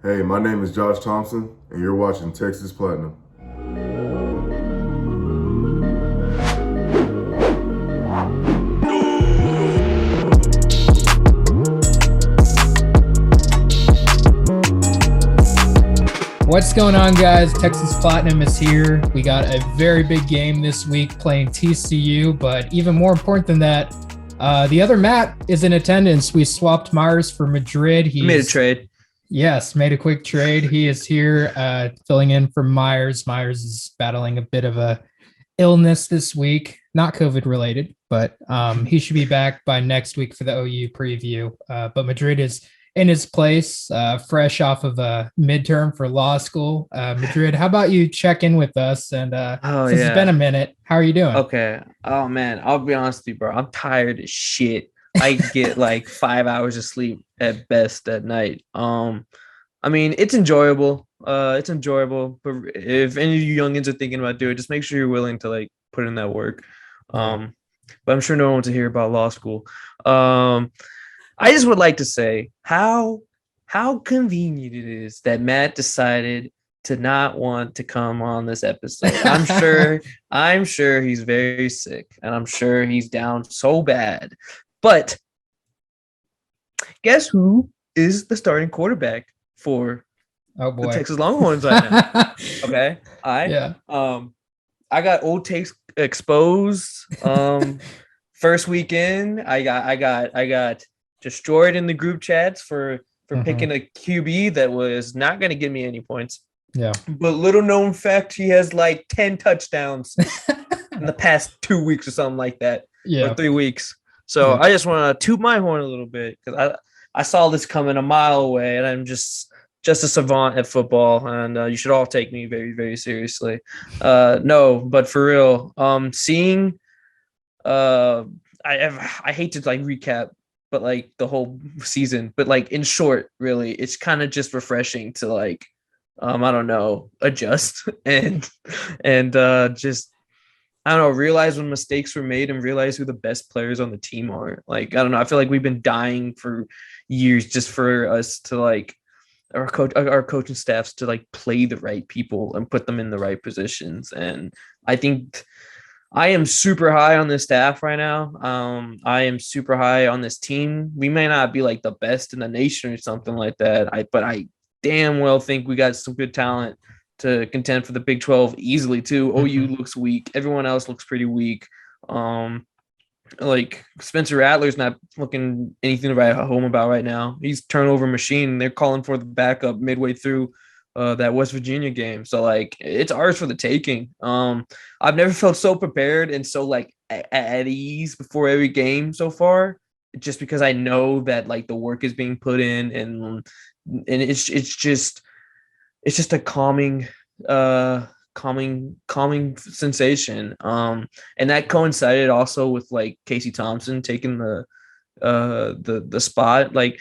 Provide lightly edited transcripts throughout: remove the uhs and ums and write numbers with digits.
Hey, my name is Josh Thompson, and you're watching Texas Platinum. What's going on, guys? Texas Platinum is here. We got a very big game this week playing TCU, but even more important than that, the other Matt is in attendance. We swapped Myers for Madrid. He made a trade. Yes, made a quick trade. He is here filling in for Myers. Myers is battling a bit of a illness this week, not COVID related, but he should be back by next week for the OU preview. But Madrid is in his place, fresh off of a midterm for law school. Madrid, how about you check in with us? And since it's been a minute, how are you doing? Okay. Oh, man, I'll be honest with you, bro. I'm tired as shit. I get like 5 hours of sleep at best at night. I mean, it's enjoyable. But if any of you youngins are thinking about doing it, just make sure you're willing to like put in that work. But I'm sure no one wants to hear about law school. I just would like to say how convenient it is that Matt decided to not want to come on this episode. I'm sure he's very sick, and I'm sure he's down so bad. But guess who is the starting quarterback for the Texas Longhorns right now? Okay, I got old takes exposed. First weekend, I got destroyed in the group chats for picking a QB that was not going to give me any points. Yeah. But little known fact, he has like 10 touchdowns in the past 2 weeks or something like that. Yeah. Or 3 weeks. So I just want to toot my horn a little bit because I saw this coming a mile away, and I'm just a savant at football, and you should all take me very, very seriously. No, but for real, seeing I hate to like recap, but like the whole season, but like in short, really, it's kind of just refreshing to like, I don't know, adjust and just, I don't know, realize when mistakes were made and realize who the best players on the team are. Like, I don't know, I feel like we've been dying for years just for us to like, our coaching staffs to like play the right people and put them in the right positions. And I think I am super high on this staff right now. I am super high on this team. We may not be like the best in the nation or something like that. But I damn well think we got some good talent to contend for the Big 12 easily too. OU looks weak. Everyone else looks pretty weak. Like Spencer Rattler's not looking anything to write home about right now. He's turnover machine. They're calling for the backup midway through that West Virginia game. So like it's ours for the taking. I've never felt so prepared and so like at ease before every game so far, just because I know that like the work is being put in, and it's just a calming sensation. And that coincided also with like Casey Thompson taking the spot. Like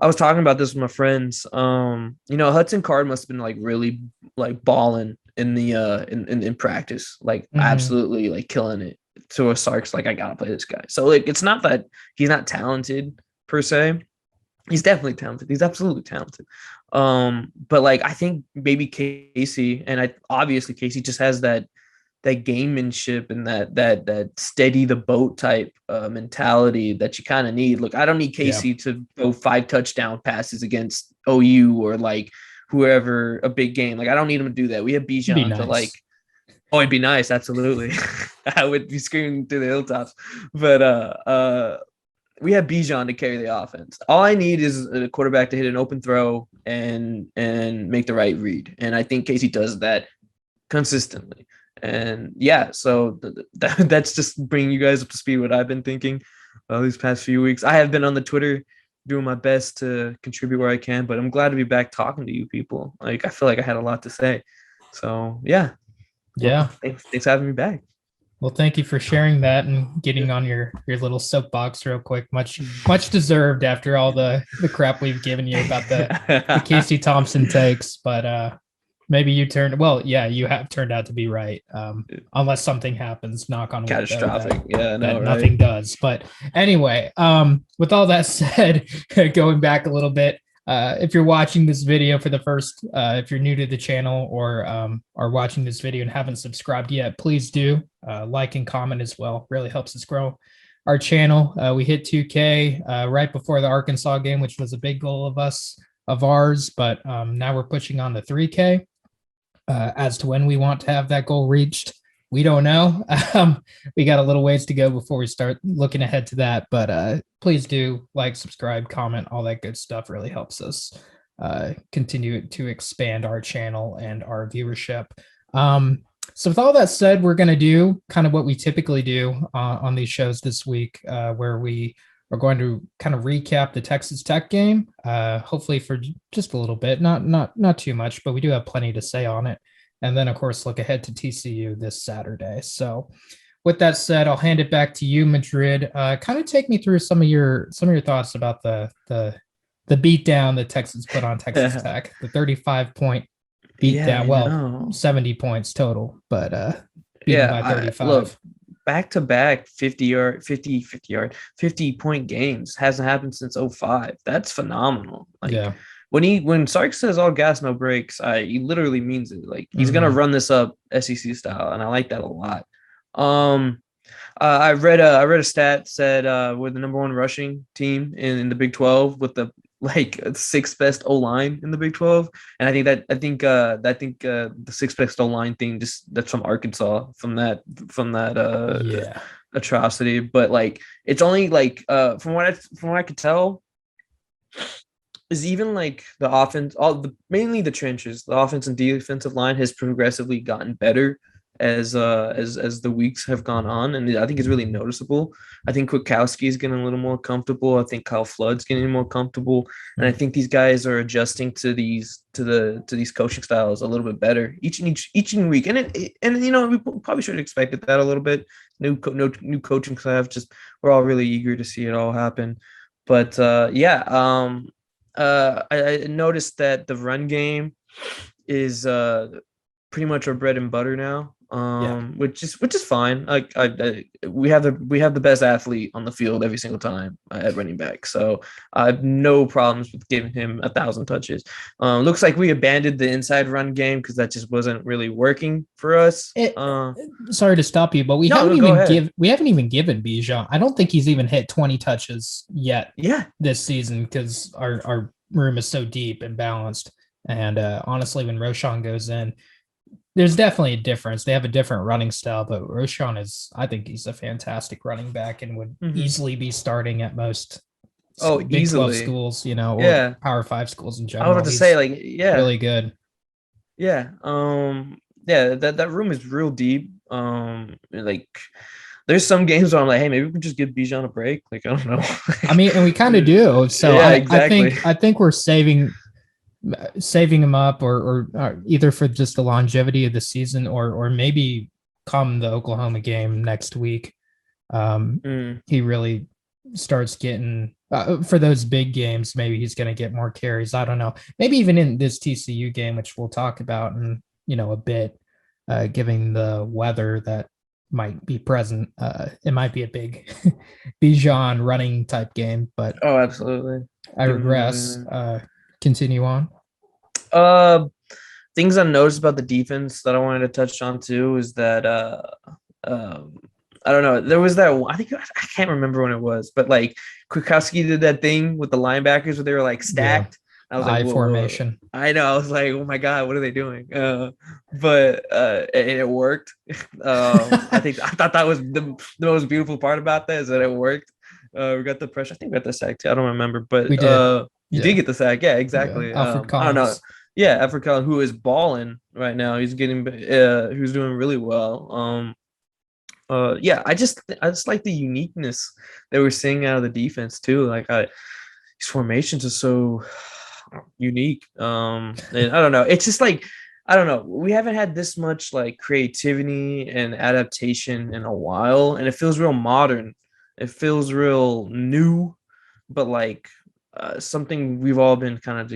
I was talking about this with my friends. Hudson Card must have been like really like balling in the in practice, like absolutely like killing it. So Sark's like, I gotta play this guy. So like it's not that he's not talented per se. He's definitely talented. He's absolutely talented. But like I think maybe Casey, and obviously Casey just has that gamemanship and that steady the boat type mentality that you kind of need. Look, I don't need Casey to go 5 touchdown passes against OU or like whoever a big game. Like I don't need him to do that. We have Bijan to like. Oh, it'd be nice, absolutely. I would be screaming through the hilltops, but we have Bijan to carry the offense. All I need is a quarterback to hit an open throw and make the right read, and I think Casey does that consistently. And so that's just bringing you guys up to speed what I've been thinking these past few weeks. I have been on the Twitter doing my best to contribute where I can, but I'm glad to be back talking to you people. Like I feel like I had a lot to say. So yeah. Thanks for having me back. Well, thank you for sharing that and getting on your little soapbox real quick. Much deserved after all the crap we've given you about the Casey Thompson takes. But maybe you have turned out to be right. Unless something happens, knock on wood. Catastrophic. Nothing does. But anyway, with all that said, going back a little bit, if you're watching this video for the first, if you're new to the channel or are watching this video and haven't subscribed yet, please do like and comment as well. Really helps us grow our channel. We hit 2K right before the Arkansas game, which was a big goal of ours, but now we're pushing on the 3K. As to when we want to have that goal reached, we don't know. We got a little ways to go before we start looking ahead to that, but please do like, subscribe, comment, all that good stuff really helps us continue to expand our channel and our viewership. So with all that said, we're going to do kind of what we typically do on these shows this week, where we are going to kind of recap the Texas Tech game, hopefully for just a little bit, not too much, but we do have plenty to say on it. And then, of course, look ahead to TCU this Saturday. So with that said, I'll hand it back to you, Madrid. Kind of take me through some of your thoughts about the beatdown that Texas put on Texas Tech, the 35-point beatdown. Well, 70 points total, but beaten by 35. Look, back-to-back 50-point games hasn't happened since 05. That's phenomenal. When Sark says all gas, no brakes, he literally means it. Like, he's gonna run this up SEC style, and I like that a lot. I read a stat said we're the number one rushing team in the Big 12 with the sixth best O-line in the Big 12, and I think the sixth best O-line thing that's from Arkansas from that atrocity. But it's only from what I could tell, is even the offense, mainly the trenches, the offense and defensive line has progressively gotten better as the weeks have gone on, and I think it's really noticeable. I think Kwiatkowski is getting a little more comfortable. I think Kyle Flood's getting more comfortable, and I think these guys are adjusting to these coaching styles a little bit better each week. And we probably should have expected that a little bit. New coaching staff, just we're all really eager to see it all happen. But I noticed that the run game is pretty much our bread and butter now, which is fine. We have the best athlete on the field every single time at running back, so I have no problems with giving him 1,000 touches. Looks like we abandoned the inside run game because that just wasn't really working for us. Sorry to stop you, but we haven't even given Bijan. I don't think he's even hit 20 touches yet. This season, because our room is so deep and balanced. And honestly, when Roschon goes in, there's definitely a difference. They have a different running style, but Roschon I think he's a fantastic running back and would easily be starting at most Big 12 schools, or Power 5 schools in general. I was about to say, really good. That room is real deep. There's some games where I'm like, hey, maybe we can just give Bijan a break. I don't know. I mean, and we kind of do. So exactly. I think we're saving him up or either for just the longevity of the season or maybe come the Oklahoma game next week. He really starts getting for those big games. Maybe he's going to get more carries. I don't know. Maybe even in this TCU game, which we'll talk about in a bit, given the weather that might be present. It might be a big Bijan running type game, but absolutely. I regress. Continue on. Things I noticed about the defense that I wanted to touch on too is that I don't know. There was that one, I can't remember when it was, but Kwiatkowski did that thing with the linebackers where they were stacked. I was like, formation. I know. I was like, oh my God, what are they doing? But it worked. I thought that was the most beautiful part about that is that it worked. We got the pressure. I think we got the sack too. I don't remember, but we did. You did get the sack. Yeah, exactly. Yeah. Alfred Collins. I don't know. Yeah, Alfred Collins, who is balling right now. He's who's doing really well. I just like the uniqueness that we're seeing out of the defense too. These formations are so unique. And I don't know. It's just I don't know. We haven't had this much creativity and adaptation in a while, and it feels real modern. It feels real new, but something we've all been kind of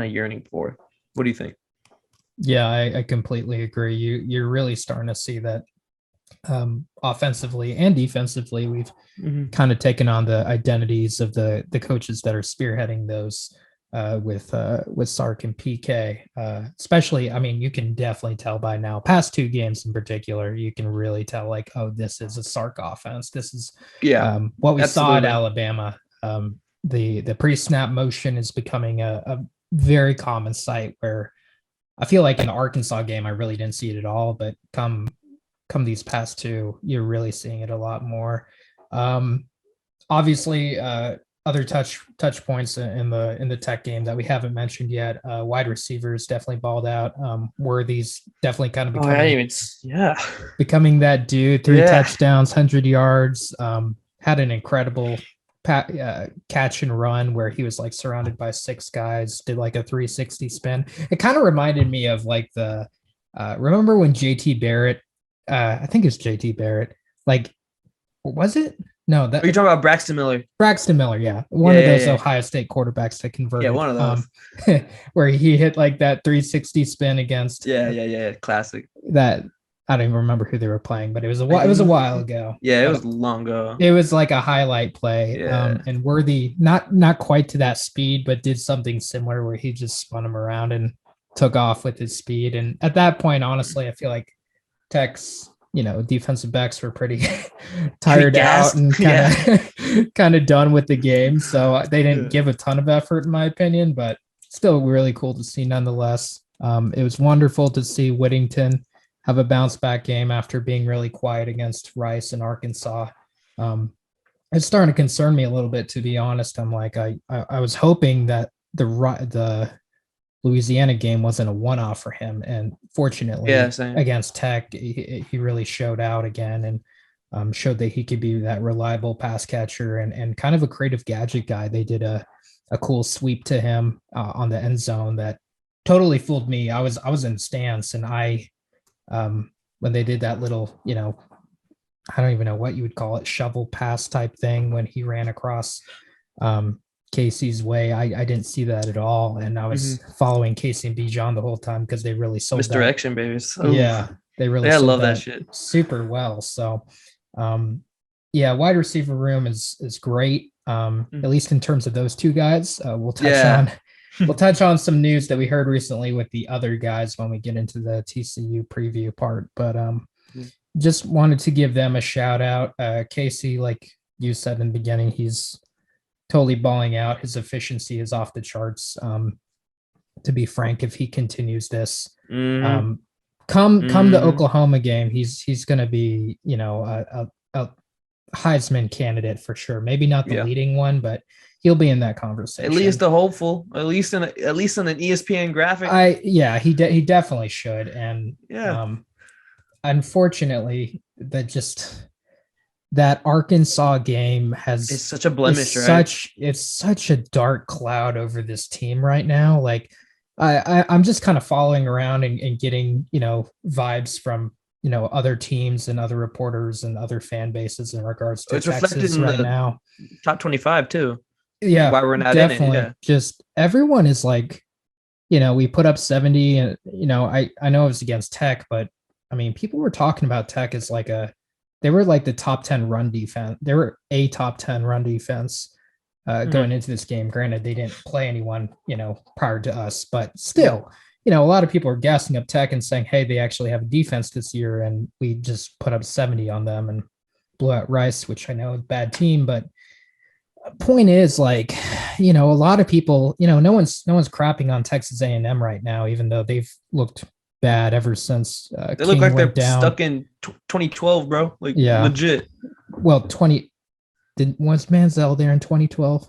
yearning for. What do you think? Yeah, I completely agree. You're really starting to see that offensively and defensively. We've kind of taken on the identities of the coaches that are spearheading those with Sark and PK. Especially, I mean, you can definitely tell by now. Past two games in particular, you can really tell like, oh, this is a Sark offense. This is what we saw at Alabama. The pre-snap motion is becoming a very common sight where I feel like in the Arkansas game, I really didn't see it at all, but come these past two, you're really seeing it a lot more. Obviously, other touch points in the Tech game that we haven't mentioned yet. Wide receivers definitely balled out. Worthy's definitely kind of becoming that dude. 3 touchdowns, 100 yards. Had an incredible catch and run where he was like surrounded by 6 guys, did like a 360 spin. It kind of reminded me of like the remember when JT Barrett, I think it's JT Barrett, like, was it? No, that. Are you talking about Braxton Miller? Braxton Miller, yeah. One of those Ohio State quarterbacks that converted. Yeah, one of those. Where he hit like that 360 spin against. Yeah. Classic. That I don't even remember who they were playing, but it was a while ago. Yeah, it was long ago. It was like a highlight play. And Worthy, not quite to that speed, but did something similar where he just spun him around and took off with his speed. And at that point, honestly, I feel like Tech's, defensive backs were pretty tired out and kind of done with the game. So they didn't give a ton of effort, in my opinion, but still really cool to see nonetheless. It was wonderful to see Whittington have a bounce back game after being really quiet against Rice and Arkansas. It's starting to concern me a little bit, to be honest. I'm like, I was hoping that the Louisiana game wasn't a one-off for him, and fortunately against Tech, he really showed out again and showed that he could be that reliable pass catcher and kind of a creative gadget guy. They did a cool sweep to him on the end zone that totally fooled me. I was in the stands, and when they did that little, I don't even know what you would call it, shovel pass type thing when he ran across Casey's way. I didn't see that at all, and I was following Casey and Bijan the whole time because they really sold misdirection, babies. Yeah, they really. I love that shit super well. So, wide receiver room is great. At least in terms of those two guys. We'll touch on some news that we heard recently with the other guys when we get into the TCU preview part. But just wanted to give them a shout out. Casey, like you said in the beginning, he's totally balling out. His efficiency is off the charts. To be frank, if he continues this, come the Oklahoma game, he's going to be, a Heisman candidate for sure. Maybe not the leading one, but he'll be in that conversation. At least a hopeful. At least in an ESPN graphic. He definitely should. And unfortunately, that Arkansas game it's such a blemish, right? It's such a dark cloud over this team right now. Like I'm just kind of following around and getting, vibes from, other teams and other reporters and other fan bases in regards to Texas right now. Top 25 too. Yeah. Why we're not definitely. in it. Yeah. Just everyone is like, we put up 70 and, I know it was against Tech, but I mean, people were talking about Tech as like they were like the top 10 run defense. They were a top 10 run defense going into this game. Granted, they didn't play anyone, prior to us, but still, a lot of people are gassing up Tech and saying, hey, they actually have a defense this year. And we just put up 70 on them and blew out Rice, which I know is a bad team. But point is, like, a lot of people, no one's crapping on Texas A&M right now, even though they've looked bad ever since they King look like they're down. Stuck in 2012, bro. Like, legit. Well, was Manziel there in 2012?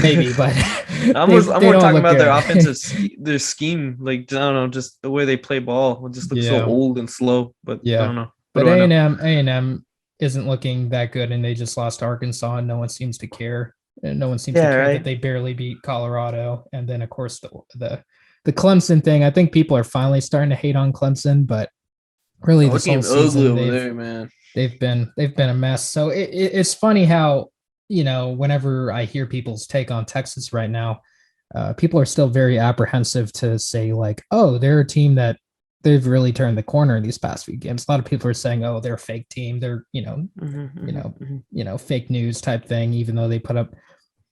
Maybe, but I'm more talking about their offensive their scheme. Like, I don't know, just the way they play ball. It just looks so old and slow. But I don't know. But A&M isn't looking that good, and they just lost Arkansas, and no one seems to care. And no one seems to care that they barely beat Colorado. And then, of course, the Clemson thing. I think people are finally starting to hate on Clemson, but really this whole season they've been a mess. So it's funny how, whenever I hear people's take on Texas right now, people are still very apprehensive to say like, oh, they're a team that they've really turned the corner in these past few games. A lot of people are saying, oh, they're a fake team. They're, fake news type thing, even though they put up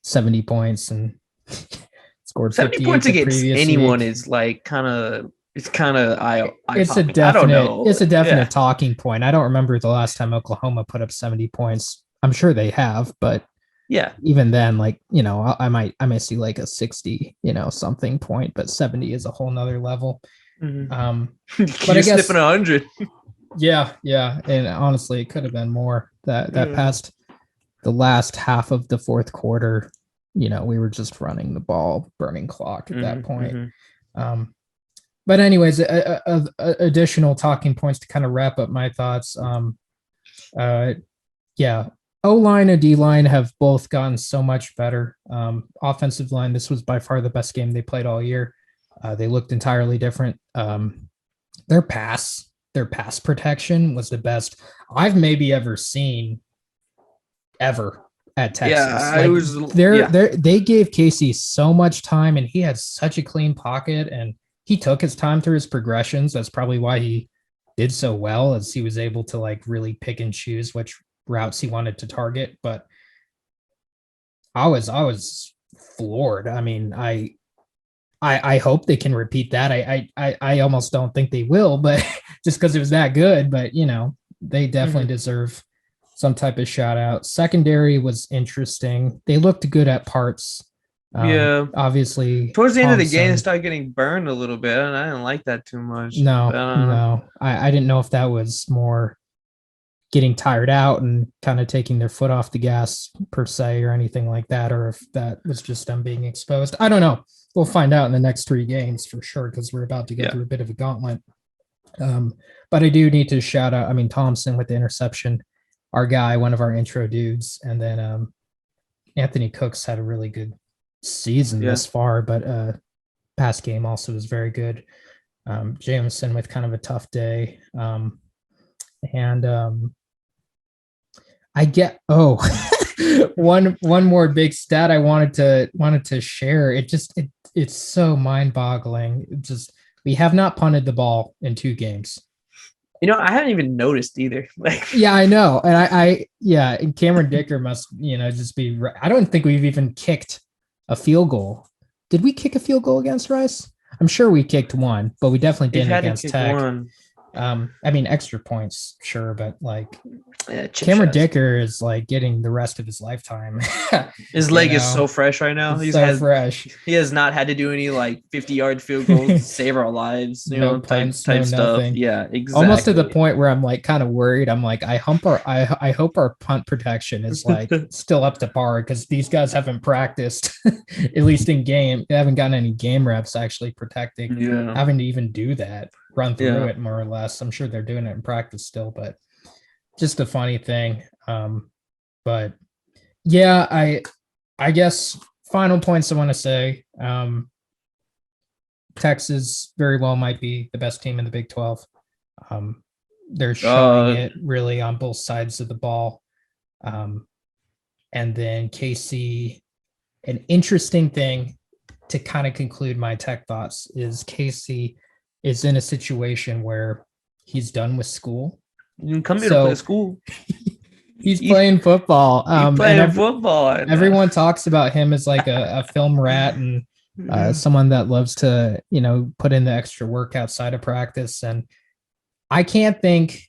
70 points. And it's Scored 70 58 points the against previous anyone week. is like kind of eye It's a popping. I don't know. definite talking point. I don't remember the last time Oklahoma put up 70 points. I'm sure they have, but Yeah. even then, like, you know, I might see like a 60, you know, something point, but 70 is a whole nother level. Mm-hmm. But I guess sniffing 100. Yeah. And honestly, it could have been more. That past the last half of the fourth quarter, you know, we were just running the ball, burning clock at that point. But anyways, additional talking points to kind of wrap up my thoughts. O-line and D-line have both gotten so much better. Offensive line, this was by far the best game they played all year. They looked entirely different. Their pass protection was the best I've maybe ever seen ever at Texas. They gave Casey so much time, and he had such a clean pocket, and he took his time through his progressions. That's probably why he did so well, as he was able to like really pick and choose which routes he wanted to target. But I was floored. I mean, I hope they can repeat that. I almost don't think they will, but just because it was that good. But you know, they definitely deserve some type of shout out. Secondary was interesting. They looked good at parts. Obviously towards the end of the game, it started getting burned a little bit, and I didn't like that too much. No. I didn't know if that was more getting tired out and kind of taking their foot off the gas per se, or anything like that, or if that was just them being exposed. I don't know. We'll find out in the next 3 games for sure, because we're about to go through a bit of a gauntlet. But I do need to shout out, Thompson with the interception, our guy, one of our intro dudes, and then Anthony Cooks had a really good season thus far, but pass game also was very good. Jameson with kind of a tough day. I get one more big stat I wanted to share. It's so mind-boggling. We have not punted the ball in 2 games. You know, I haven't even noticed either. Yeah, I know. And and Cameron Dicker must, just be, I don't think we've even kicked a field goal. Did we kick a field goal against Rice? I'm sure we kicked one, but we definitely didn't against Tech. Extra points, sure, but Cameron Dicker is like getting the rest of his lifetime. His leg is so fresh right now. He's so fresh. He has not had to do any 50-yard field goals to save our lives, type stuff. Nothing. Yeah, exactly. Almost to the point where I'm kind of worried. I'm like, I hope our punt protection is still up to par, because these guys haven't practiced, at least in game. They haven't gotten any game reps actually protecting. Having to even do that, run through it more or less. I'm sure they're doing it in practice still, but just a funny thing. But yeah, I guess final points I want to say, Texas very well might be the best team in the Big 12. They're showing it really on both sides of the ball. And then KC, an interesting thing to kind of conclude my Tech thoughts is KC is in a situation where he's done with school. You can come here to play school. He's playing football. Football. Everyone talks about him as like a film rat and someone that loves to, put in the extra work outside of practice. And I can't think,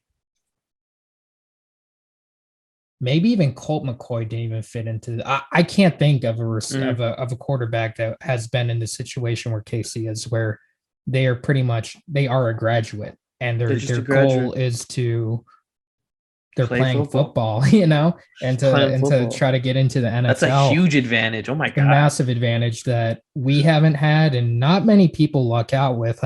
maybe even Colt McCoy didn't even fit into. I can't think of a quarterback that has been in the situation where Casey is, where they are a graduate, and their goal is they're playing football, and to try to get into the NFL. That's a huge advantage. Oh my God. A massive advantage that we haven't had, and not many people luck out with.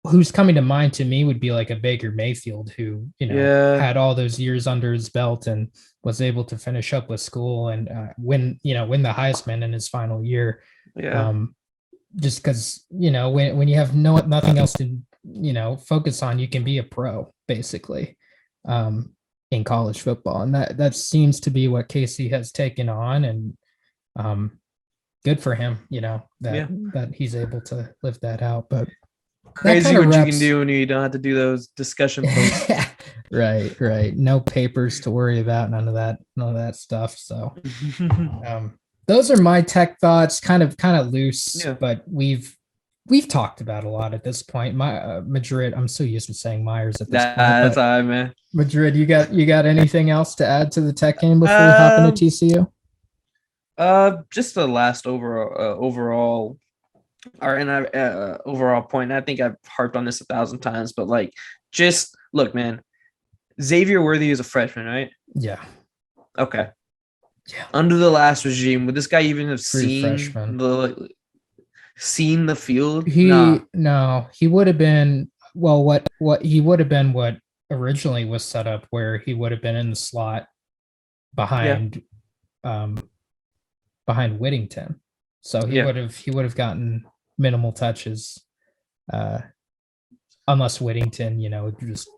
Who's coming to mind to me would be like a Baker Mayfield, who, had all those years under his belt and was able to finish up with school and win the Heisman in his final year. Yeah. Just because, when you have nothing else to, focus on, you can be a pro basically in college football. And that seems to be what Casey has taken on, and good for him, that he's able to live that out. But crazy what you can do when you don't have to do those discussion posts. Right. No papers to worry about, none of that stuff. So those are my Tech thoughts, kind of loose, Yeah. but we've talked about a lot at this point. My Madrid, I'm so used to saying Myers at this point, That's but all right, man. Madrid, you got anything else to add to the Tech game before we hop into TCU? Just the last overall overall point. I think I've harped on this 1,000 times, but like, just look, man. Xavier Worthy is a freshman, right? Yeah. Okay. Yeah. Under the last regime, would this guy even have True freshman. seen the field? No, he would have been what he would have been what originally was set up, where he would have been in the slot behind behind Whittington. So he would have gotten minimal touches, unless Whittington, just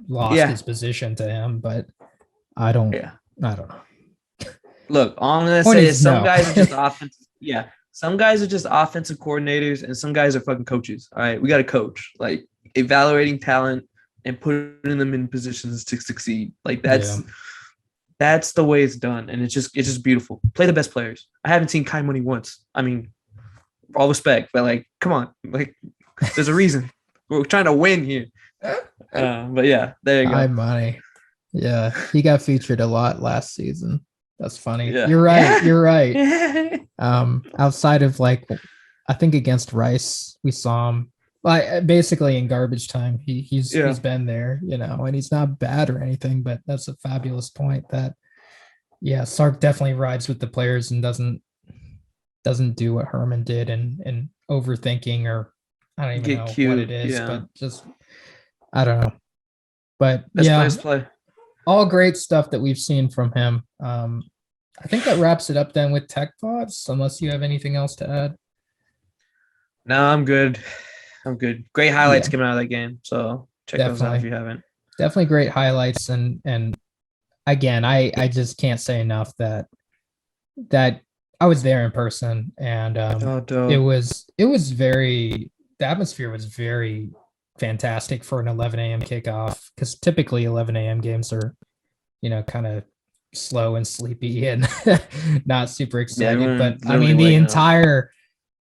lost his position to him. But I don't know. Look, all I'm gonna say is some guys are just offensive. Yeah, some guys are just offensive coordinators, and some guys are fucking coaches. All right, we got to coach, like evaluating talent and putting them in positions to succeed. Like that's the way it's done, and it's just beautiful. Play the best players. I haven't seen Kai Money once. I mean, all respect, but like, come on, like, there's a reason. We're trying to win here. But yeah, there you go. Kai Money. Yeah, he got featured a lot last season. That's funny. Yeah. You're right. You're right. Outside of like, I think against Rice, we saw him basically in garbage time. He's been there, and he's not bad or anything. But that's a fabulous point. That Sark definitely rides with the players and doesn't do what Herman did and overthinking, or I don't even know what it is, but just I don't know. But best players play. All great stuff that we've seen from him. I think that wraps it up then with Tech thoughts, unless you have anything else to add. No, I'm good. Great highlights coming out of that game. So check those out if you haven't. Definitely great highlights. And again, I just can't say enough that I was there in person, and it was the atmosphere was very fantastic for an 11 a.m. kickoff, because typically 11 a.m. games are, kind of slow and sleepy and not super exciting. But I mean,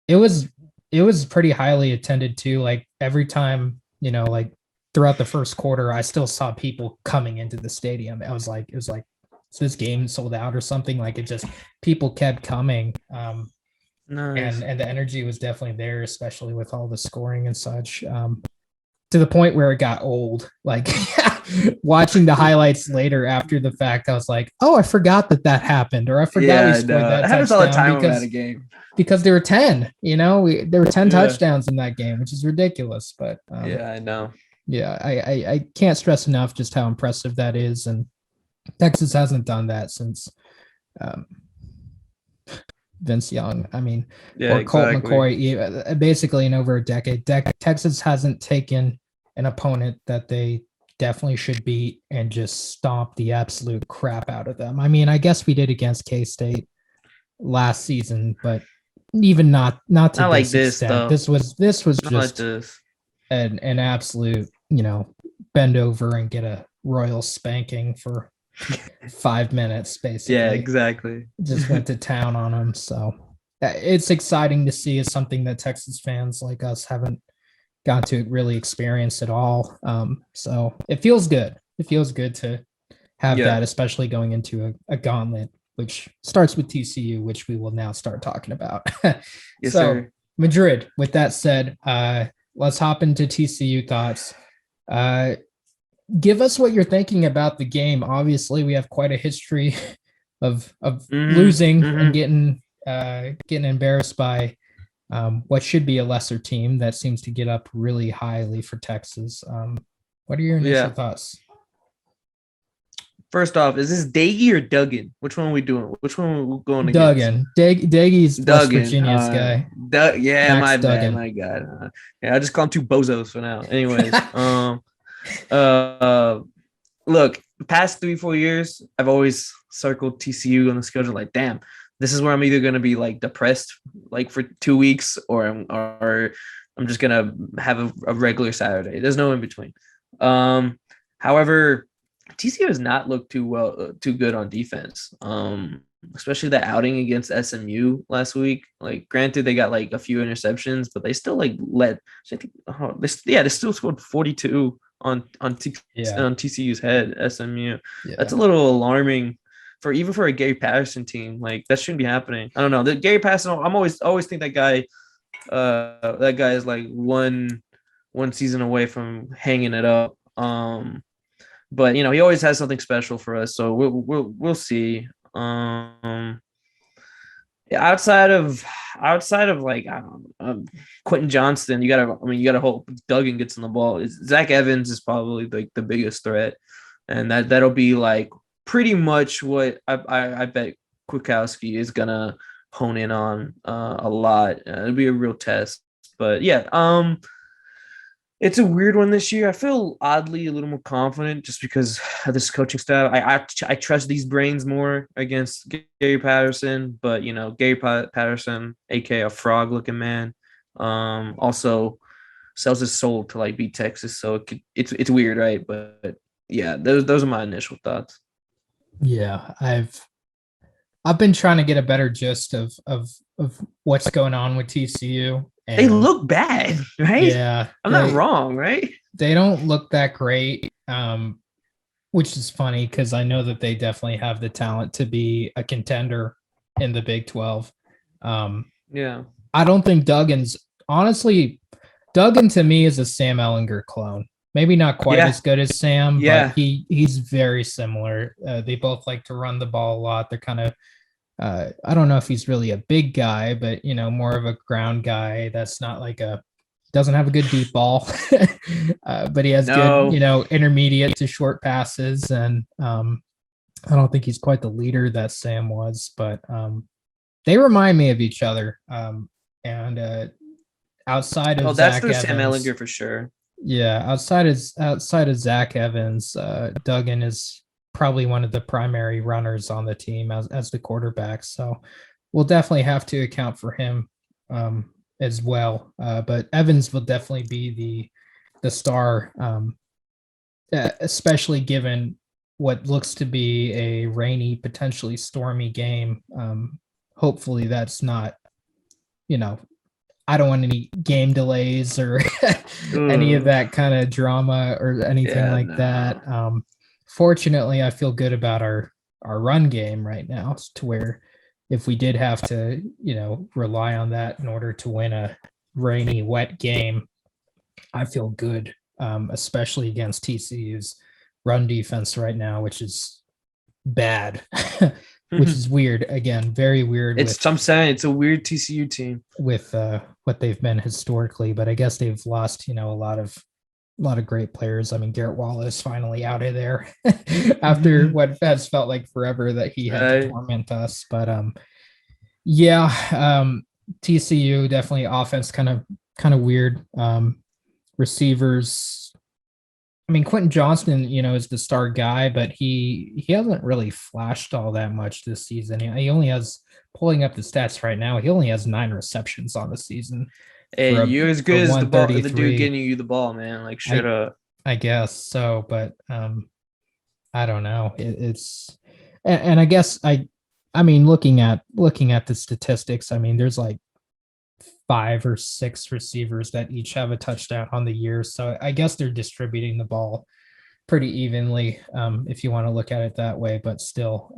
it was pretty highly attended too. Like every time, like throughout the first quarter, I still saw people coming into the stadium. It was like, is this game sold out or something? Like people kept coming. Nice. And the energy was definitely there, especially with all the scoring and such. To the point where it got old. Like watching the highlights later after the fact, I was like, "Oh, I forgot that happened," or "I forgot we scored that." That happens all the time about a game, because there were 10. There were 10 touchdowns in that game, which is ridiculous. But I know. Yeah, I can't stress enough just how impressive that is, and Texas hasn't done that since Vince Young. I mean, or Colt McCoy, basically in over a decade. Texas hasn't taken an opponent that they definitely should beat and just stomp the absolute crap out of them. I mean, I guess we did against K-State last season, but even not to like this extent. This was not just like an absolute, bend over and get a royal spanking for 5 minutes, basically. Yeah, exactly. Just went to town on them. So it's exciting to see. It's something that Texas fans like us haven't got to really experience at all. So it feels good. It feels good to have that, especially going into a gauntlet, which starts with TCU, which we will now start talking about. Yes, sir. Madrid, with that said, let's hop into TCU thoughts. Give us what you're thinking about the game. Obviously, we have quite a history of losing and getting embarrassed by what should be a lesser team that seems to get up really highly for Texas. What are your initial thoughts? First off, is this Daggy or Duggan? Which one are we doing? Which one are we going against? Duggan. Daggy's West Virginia's guy. My bad. My God. I just call him two bozos for now. Anyways, look, the past 3-4 years, I've always circled TCU on the schedule. Like, damn, this is where I'm either going to be like depressed, like for 2 weeks, or I'm just going to have a regular Saturday. There's no in between. However, TCU has not looked too good on defense. especially the outing against SMU last week. Like, granted, they got like a few interceptions, but they still like they still scored 42 on TCU's head. SMU. Yeah. That's a little alarming for a Gary Patterson team. Like, that shouldn't be happening. I don't know. The Gary Patterson, I'm always think that guy is like one season away from hanging it up. But he always has something special for us, so we'll see. Outside of like, I don't know, Quentin Johnston, you gotta hope Duggan gets in the ball. Zach Evans is probably like the biggest threat, and that'll be like pretty much what I bet Kwiatkowski is gonna hone in on a lot. It'll be a real test, but yeah, it's a weird one this year. I feel oddly a little more confident just because of this coaching staff. I trust these brains more against Gary Patterson, but Gary Patterson, aka a frog-looking man, also sells his soul to like beat Texas. So it's weird, right? But yeah, those are my initial thoughts. Yeah, I've been trying to get a better gist of what's going on with TCU. And they look bad, right? Yeah. I'm not wrong, right? They don't look that great, which is funny because I know that they definitely have the talent to be a contender in the Big 12. Yeah. I don't think Duggan to me is a Sam Ehlinger clone. Maybe not quite as good as Sam, but he's very similar. They both like to run the ball a lot. They're kind of I don't know if he's really a big guy, but more of a ground guy. That's not like doesn't have a good deep ball, but he has good, intermediate to short passes. And I don't think he's quite the leader that Sam was, but they remind me of each other. And outside of that's Zach Evans, Sam Ehlinger for sure. Yeah, outside of Zach Evans, Duggan is probably one of the primary runners on the team as the quarterback. So we'll definitely have to account for him as well. But Evans will definitely be the star, especially given what looks to be a rainy, potentially stormy game. Hopefully that's not, I don't want any game delays or any of that kind of drama or anything that. Fortunately, I feel good about our run game right now, to where if we did have to, rely on that in order to win a rainy, wet game, I feel good, especially against TCU's run defense right now, which is bad, which is weird. Again, very weird. I'm saying it's a weird TCU team with what they've been historically, but I guess they've lost, a lot of great players. I mean, Garrett Wallace finally out of there after what has felt like forever that he had to torment us. But TCU definitely offense kind of weird. Receivers, I mean, Quentin Johnston, is the star guy, but he hasn't really flashed all that much this season. He only has, pulling up the stats right now, he only has 9 receptions on the season. Hey, you're as good as the dude getting you the ball, man. Like, shut up. I guess so, but I don't know. And I guess I mean, looking at the statistics, I mean, there's like 5 or 6 receivers that each have a touchdown on the year. So I guess they're distributing the ball pretty evenly, if you want to look at it that way. But still,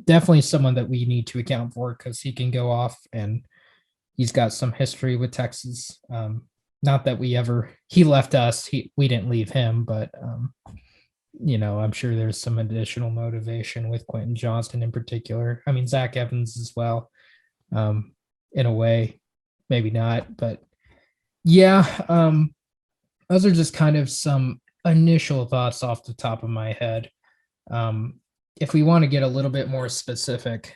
definitely someone that we need to account for because he can go off and he's got some history with Texas. Not that he left us, we didn't leave him, but I'm sure there's some additional motivation with Quentin Johnston in particular. I mean, Zach Evans as well, in a way, maybe not, but yeah, those are just kind of some initial thoughts off the top of my head. If we want to get a little bit more specific,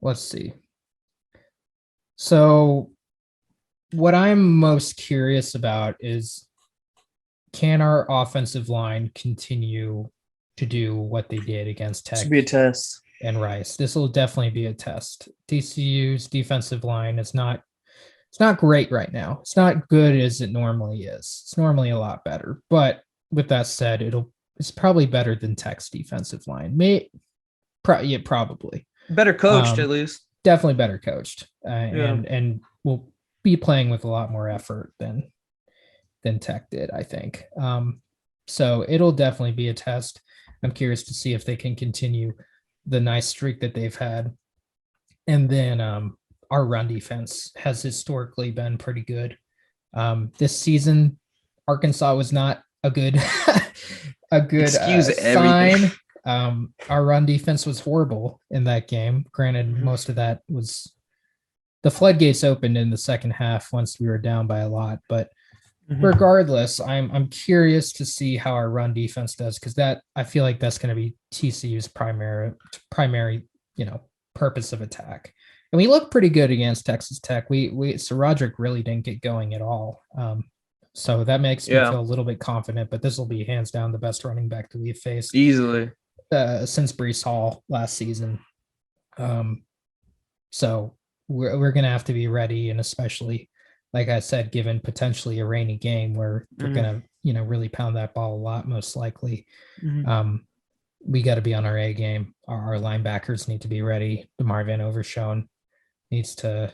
let's see. So what I'm most curious about is, can our offensive line continue to do what they did against Tech? This will be a test. And Rice. This will definitely be a test. TCU's defensive line it's not great right now. It's not good as it normally is. It's normally a lot better. But with that said, it's probably better than Tech's defensive line. Probably Better coached, at least. definitely better coached, Yeah. and will be playing with a lot more effort than Tech did, I think. So it'll definitely be a test. I'm curious to see if they can continue the nice streak that they've had. And then our run defense has historically been pretty good. This season, Arkansas was not a good Excuse sign. everything. Our run defense was horrible in that game. Granted, Mhm. most of that was the floodgates opened in the second half once we were down by a lot. But Mhm. regardless, I'm curious to see how our run defense does, because that I feel like that's going to be TCU's primary purpose of attack. And we look pretty good against Texas Tech. So Roderick really didn't get going at all. So that makes me Yeah. feel a little bit confident, but this will be hands down the best running back that we've faced Easily. since Brees Hall last season. So we're going to have to be ready, and especially, like I said, given potentially a rainy game where they're going to, really pound that ball a lot, most likely. Mhm. We got to be on our A game. Our linebackers need to be ready. DeMar Van Overshown needs to,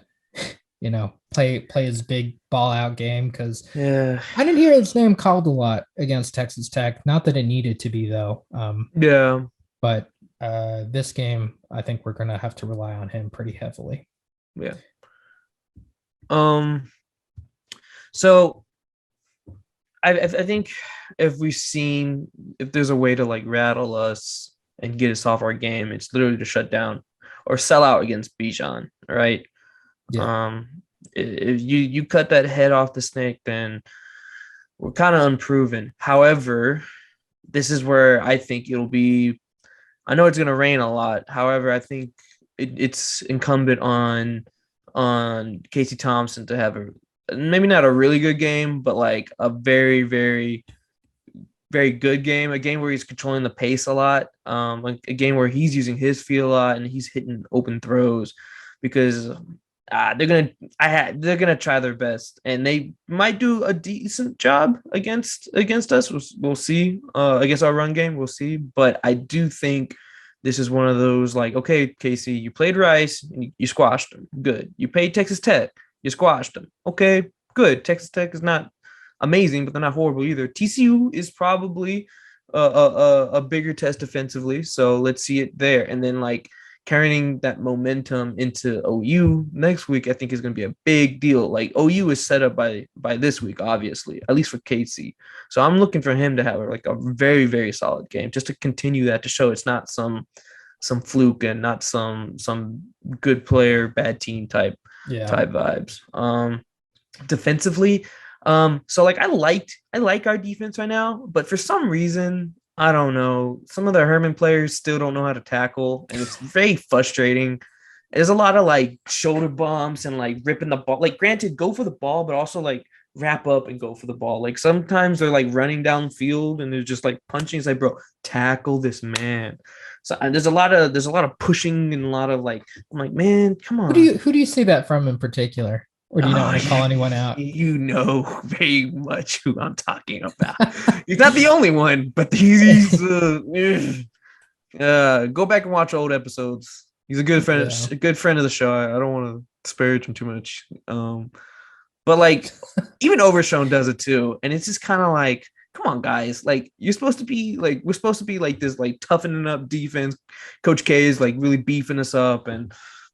play his big ball out game, because Yeah. I didn't hear his name called a lot against Texas Tech. Not that it needed to be, though. Yeah. But this game, I think we're going to have to rely on him pretty heavily. Yeah. So I think if there's a way to like rattle us and get us off our game, it's literally to shut down or sell out against Bijan, right? Yeah. If you cut that head off the snake, then we're kind of unproven. However, this is where I think it'll be. I know it's going to rain a lot. However, I think it's incumbent on Casey Thompson to have maybe not a really good game, but like a very, very, very good game. A game where he's controlling the pace a lot. Like a game where he's using his feet a lot and he's hitting open throws, because they're gonna try their best, and they might do a decent job against us. We'll see. Against our run game, we'll see. But I do think this is one of those, like, okay, Casey, you played Rice and you squashed them. Good. You played Texas Tech, you squashed them. Okay, good. Texas Tech is not amazing, but they're not horrible either. TCU is probably a bigger test defensively, so let's see it there. And then like carrying that momentum into OU next week, I think is going to be a big deal. Like OU is set up by this week, obviously, at least for Casey. So I'm looking for him to have like a very, very solid game, just to continue that, to show it's not some fluke and not some good player, bad team type vibes. Defensively, so like I like our defense right now, but for some reason, I don't know, some of the Herman players still don't know how to tackle, and it's very frustrating. There's a lot of like shoulder bumps and like ripping the ball. Like, granted, go for the ball, but also like wrap up and go for the ball. Like sometimes they're like running downfield and they're just like punching. It's like, bro, tackle this man. So there's a lot of pushing and a lot of like, I'm like, man, come on. Who do you see that from in particular? Or do you not want to call anyone out? You know very much who I'm talking about. He's not the only one, but he's go back and watch old episodes. He's a good friend, a good friend of the show. I don't want to disparage him too much. But like even Overshown does it too, and it's just kind of like, come on, guys. Like, we're supposed to be like this, like toughening up defense. Coach K is like really beefing us up, and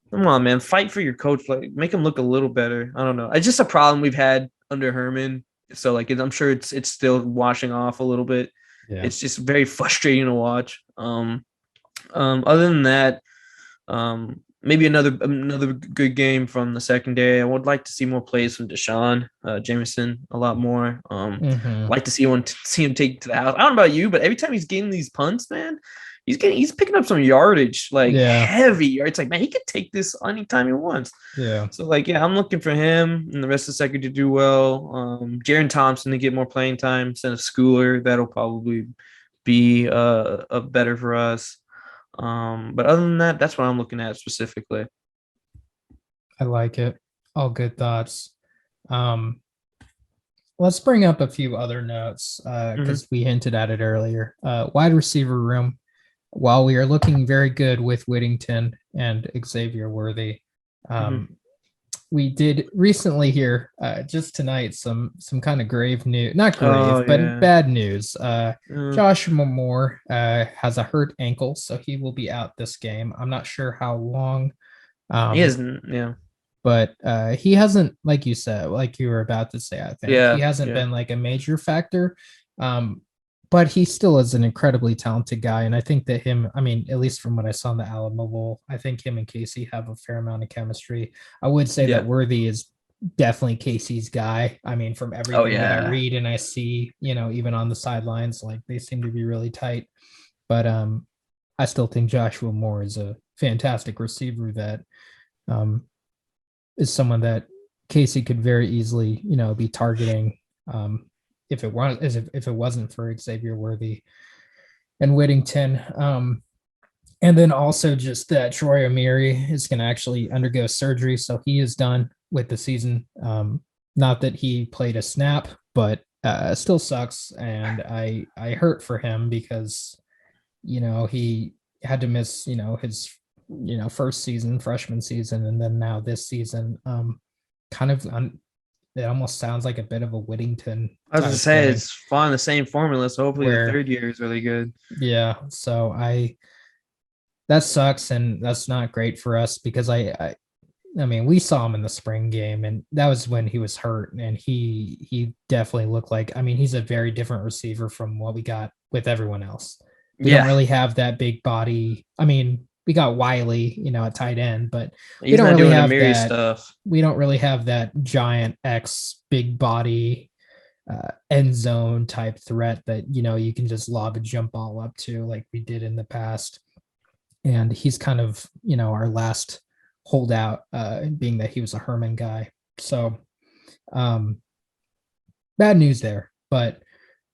come on, man, fight for your coach. Like, make him look a little better. I don't know. It's just a problem we've had under Herman. So like, I'm sure it's still washing off a little bit. Yeah. It's just very frustrating to watch. Other than that, maybe another good game from the secondary. I would like to see more plays from Deshaun Jameson a lot more. Like to see him take to the house. I don't know about you, but every time he's getting these punts, man, he's picking up some yardage, like heavy. It's like, man, he could take this anytime he wants. Yeah. So like, yeah, I'm looking for him and the rest of the second to do well. Jaron Thompson to get more playing time instead of Schooler. That'll probably be a better for us. But other than that, that's what I'm looking at specifically. I like it. All good thoughts. let's bring up a few other notes because we hinted at it earlier. Wide receiver room. While we are looking very good with Whittington and Xavier Worthy, we did recently hear just tonight some kind of grave news, not grave, but bad news. Joshua Moore has a hurt ankle, so he will be out this game. I'm not sure how long. He isn't, but he hasn't, like you said, like you were about to say, I think he hasn't been like a major factor. But he still is an incredibly talented guy. And I think that at least from what I saw in the Alamo Bowl, I think him and Casey have a fair amount of chemistry. I would say that Worthy is definitely Casey's guy. I mean, from everything that I read and I see, even on the sidelines, like they seem to be really tight. But I still think Joshua Moore is a fantastic receiver that is someone that Casey could very easily, be targeting. If it wasn't for Xavier Worthy and Whittington. And then also just that Troy Amiri is going to actually undergo surgery. So he is done with the season. Not that he played a snap, but still sucks. And I hurt for him because, he had to miss, his, first season, freshman season. And then now this season, it almost sounds like a bit of a Whittington. I was going to say it's following the same formula, so hopefully the third year is really good. Yeah, so that sucks, and that's not great for us because I mean we saw him in the spring game, and that was when he was hurt, and he definitely looked like he's a very different receiver from what we got with everyone else. We don't really have that big body. I mean, we got Wiley, at tight end, but we don't really have that stuff. We don't really have that giant X big body end zone type threat that, you can just lob a jump ball up to like we did in the past. And he's kind of, our last holdout, being that he was a Herman guy. So bad news there. But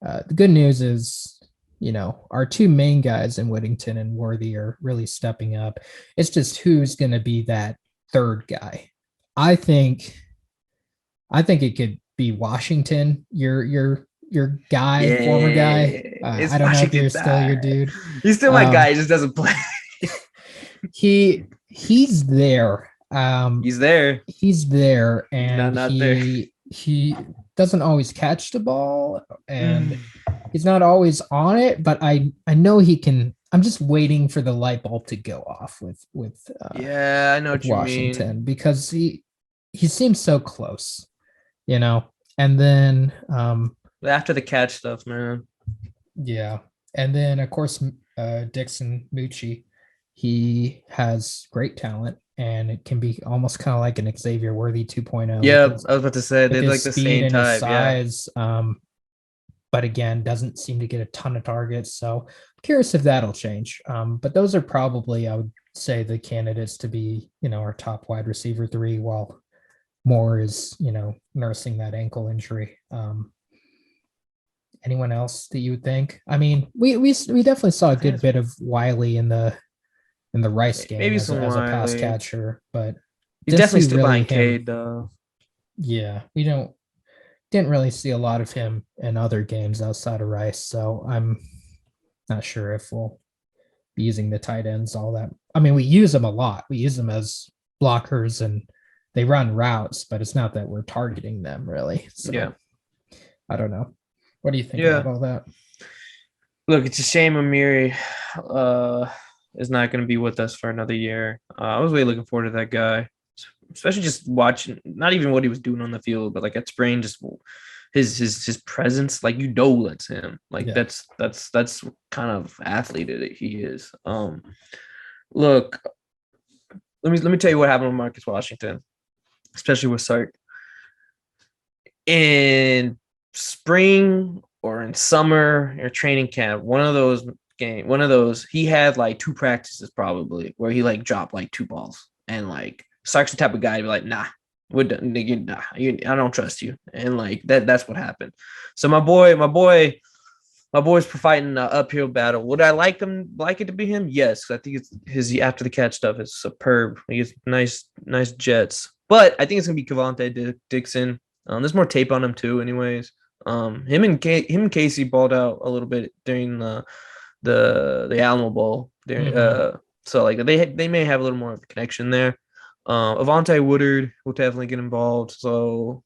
the good news is, our two main guys in Whittington and Worthy are really stepping up. It's just who's going to be that third guy. I think it could be Washington, your guy, former guy. I don't know if you're still your dude. He's still my guy. He just doesn't play. He's there. He's there, and not there. He doesn't always catch the ball, and he's not always on it. But I know he can. I'm just waiting for the light bulb to go off with I know what Washington, you mean, because he seems so close, And then after the catch stuff, man. Yeah, and then of course Dixon Mucci, he has great talent. And it can be almost kind of like an Xavier Worthy 2.0. Yeah, I was about to say they're like the same type. Size, but again, doesn't seem to get a ton of targets. So I'm curious if that'll change. But those are probably, I would say, the candidates to be, our top wide receiver 3, while Moore is, nursing that ankle injury. Anyone else that you would think? I mean, we definitely saw a good bit of Wiley in the Rice game, maybe as a pass catcher, but he's definitely still behind Cade, though. Yeah, we didn't really see a lot of him in other games outside of Rice, so I'm not sure if we'll be using the tight ends all that. I mean, we use them a lot. We use them as blockers, and they run routes, but it's not that we're targeting them really. So I don't know. What do you think about all that? Look, it's a shame Amiri is not going to be with us for another year. I was really looking forward to that guy, especially just watching, not even what he was doing on the field, but like at spring, just his presence, like, that's him. Like that's kind of athlete that he is. Look, let me tell you what happened with Marcus Washington, especially with Sark. In spring or in summer or training camp, one of those, he had like 2 practices probably where he like dropped like 2 balls, and like Sark's the type of guy to be like, nah, we're done, nigga, nah, I don't trust you, and like that's what happened. So my boy's fighting an uphill battle. Would I like it to be him? Yes, I think it's his after the catch stuff is superb. He has nice jets, but I think it's gonna be Cavante Dixon. There's more tape on him too, anyways. Him and Casey balled out a little bit during the Alamo Bowl. So like they may have a little more of a connection there. Avante Woodard will definitely get involved. So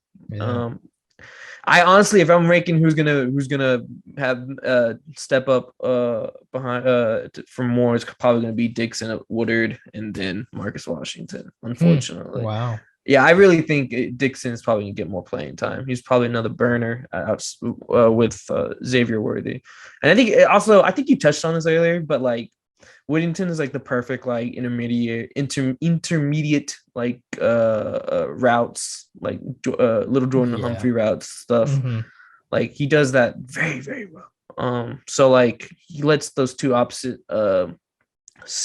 I honestly, if I'm ranking who's gonna have step up behind from more, it's probably gonna be Dixon, Woodard, and then Marcus Washington. Unfortunately, wow. Yeah, I really think Dixon is probably gonna get more playing time. He's probably another burner out with Xavier Worthy, and I think you touched on this earlier, but like Whittington is like the perfect like intermediate like routes, like little Jordan Humphrey routes stuff. Like he does that very, very well. So like he lets those two opposite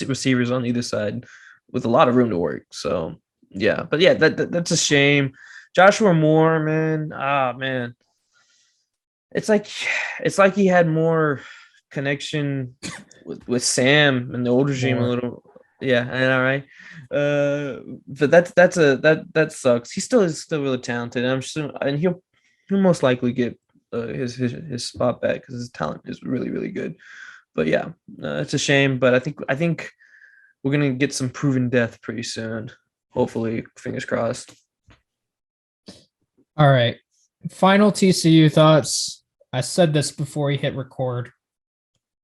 receivers on either side with a lot of room to work. So yeah, but yeah, that's a shame. Joshua Moore, man, it's like he had more connection with Sam and the old regime a little. Yeah, I know, right? But that sucks. He is still really talented. And he'll most likely get his spot back because his talent is really, really good. But yeah, it's a shame. But I think we're gonna get some proven death pretty soon. Hopefully, fingers crossed. All right, final TCU thoughts. I said this before we hit record.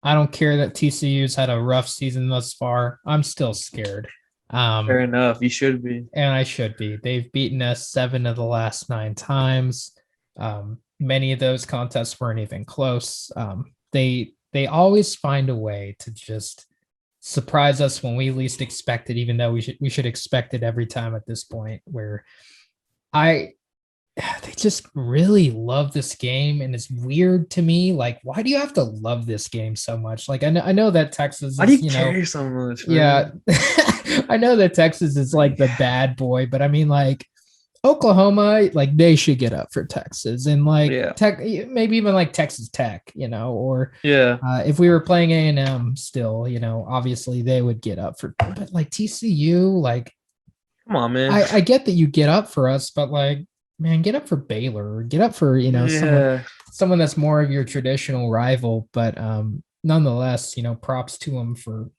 I don't care that TCU's had a rough season thus far. I'm still scared. Fair enough. You should be. And I should be. They've beaten us 7 of the last 9 times. Many of those contests weren't even close. They always find a way to just surprise us when we least expect it, even though we should expect it every time at this point, where they just really love this game, and it's weird to me. Like, why do you have to love this game so much? Like, I know that Texas is, why do you care so much, man? Yeah. I know that Texas is like the bad boy, but I mean, like, Oklahoma, like, they should get up for Texas, and like maybe even like Texas Tech, or if we were playing A&M still, obviously they would get up for, but like TCU, like, come on, man. I get that you get up for us, but like, man, get up for Baylor, or get up for, someone that's more of your traditional rival. But nonetheless, props to them for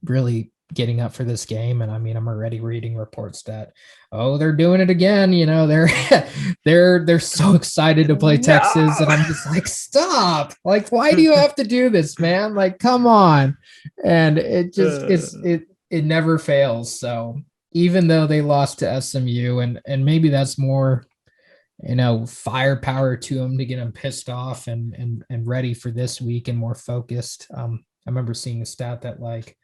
really getting up for this game. And I mean, I'm already reading reports that, they're doing it again. They're so excited to play Texas. And I'm just like, stop. Like, why do you have to do this, man? Like, come on. And it just it never fails. So even though they lost to SMU, and maybe that's more, firepower to them to get them pissed off and ready for this week and more focused. I remember seeing a stat that like,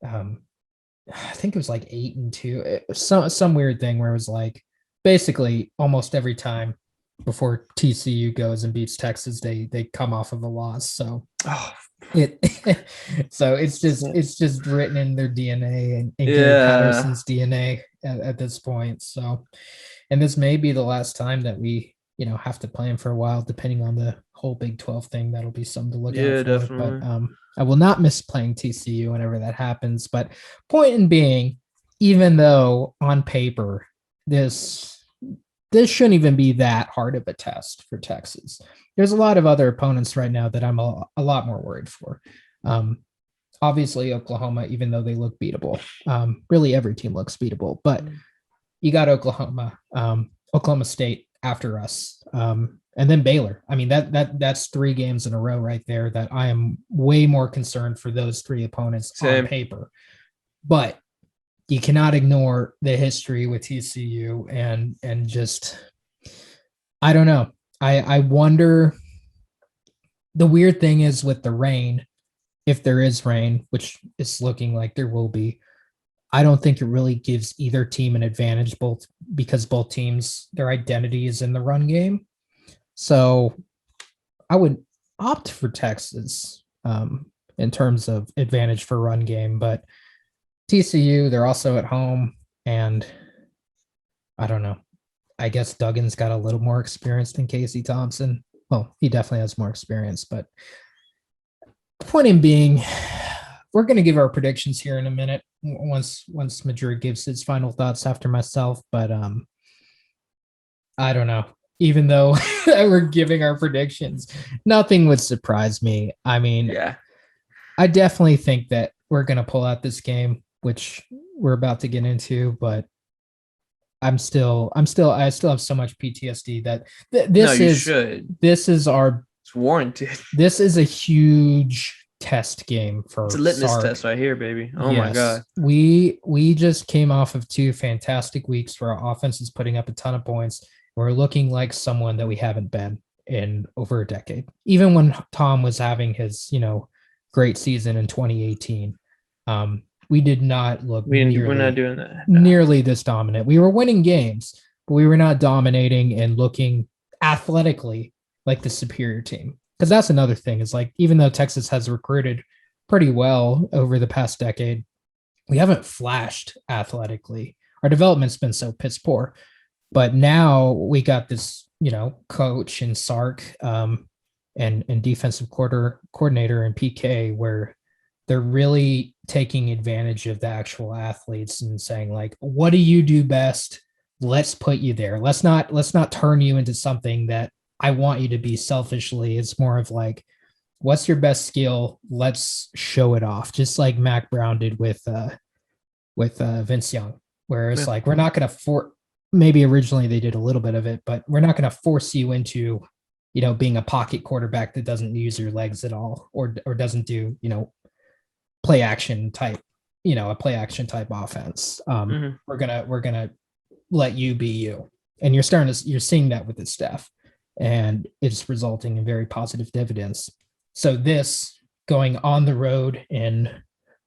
I think it was like 8-2. It was some weird thing where it was like basically almost every time before TCU goes and beats Texas, they come off of a loss. So it's just written in their DNA and Gary Patterson's DNA at this point. So, and this may be the last time that we, have to play him for a while, depending on the whole Big 12 thing. That'll be something to look out for. Definitely. But I will not miss playing TCU whenever that happens. But point in being, even though on paper this shouldn't even be that hard of a test for Texas, there's a lot of other opponents right now that I'm a lot more worried for. Obviously, Oklahoma, even though they look beatable, really every team looks beatable, but you got Oklahoma State after us, and then Baylor. I mean, that's 3 games in a row right there that I am way more concerned for those 3 opponents on paper. But you cannot ignore the history with TCU and just, I don't know. I wonder, the weird thing is with the rain, if there is rain, which is looking like there will be, I don't think it really gives either team an advantage, because both teams, their identity is in the run game. So I would opt for Texas in terms of advantage for run game, but TCU, they're also at home, and I don't know. I guess Duggan's got a little more experience than Casey Thompson. Well, he definitely has more experience, but the point in being, we're going to give our predictions here in a minute once Madrid gives his final thoughts after myself. But I don't know. Even though we're giving our predictions, nothing would surprise me. I mean, Yeah. I definitely think that we're going to pull out this game, which we're about to get into, but I still have so much PTSD that No, you should. this is our, It's warranted. this is a huge test game for It's a litmus Sark. test right here, baby. Oh my God. We just came off of 2 fantastic weeks where our offense is putting up a ton of points. We're looking like someone that we haven't been in over a decade. Even when Tom was having his, great season in 2018, we did not look We're not doing that. nearly this dominant. We were winning games, but we were not dominating and looking athletically like the superior team. Because that's another thing is like, even though Texas has recruited pretty well over the past decade, we haven't flashed athletically. Our development's been so piss poor. But now we got this, coach and Sark and defensive coordinator and PK where they're really taking advantage of the actual athletes and saying like, what do you do best? Let's put you there. Let's not turn you into something that I want you to be selfishly. It's more of like, what's your best skill? Let's show it off. Just like Mac Brown did with Vince Young, where it's like, we're not going to maybe originally they did a little bit of it, but we're not going to force you into, being a pocket quarterback that doesn't use your legs at all or doesn't do, play action type offense. We're gonna let you be you, and you're seeing that with the staff, and it's resulting in very positive dividends. So this going on the road in